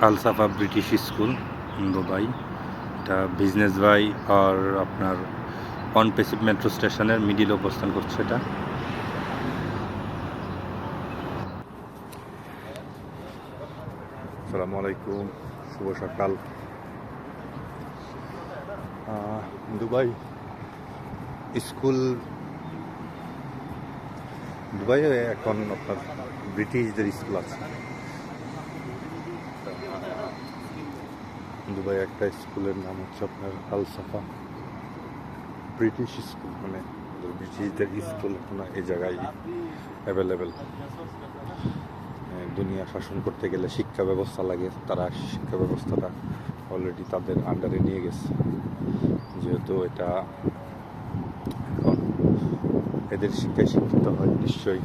আলসাফা British school Dubai. এটা business by আর আপনার on passive metro স্টেশনের মিডিলে অবস্থান করছে এটা। আসসালামু আলাইকুম, শুভ সকাল। দুবাই স্কুল, দুবাইয়ে এখন আপনার ব্রিটিশদের স্কুল আছে। দুবাই একটা স্কুলের নাম হচ্ছে আপনার আলসাফা ব্রিটিশ স্কুল, মানে ব্রিটিশদের স্কুল এখন এই জায়গায় অ্যাভেলেবেল। দুনিয়া শাসন করতে গেলে শিক্ষা ব্যবস্থা লাগে, তারা শিক্ষা ব্যবস্থাটা অলরেডি তাদের আন্ডারে নিয়ে গেছে। যেহেতু এটা এখন এদের শিক্ষায় শিক্ষিত হয়, নিশ্চয়ই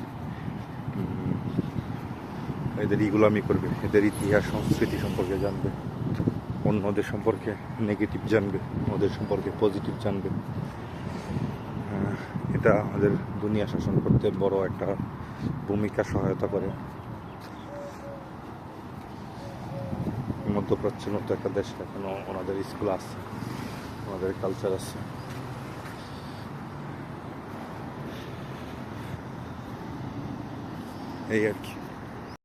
এদের ইগুলামি করবে, এদের ইতিহাস সংস্কৃতি সম্পর্কে জানবে, অন্যদের সম্পর্কে নেগেটিভ জানবে, ওদের সম্পর্কে পজিটিভ জানবে। এটা আমাদের দুনিয়া শাসন করতে বড় একটা ভূমিকা সহায়তা করে। মধ্যপ্রাচ্যের মতো একটা দেশে এখনো ওনাদের স্কুল আছে, ওনাদের কালচার আছে। এই আর কি।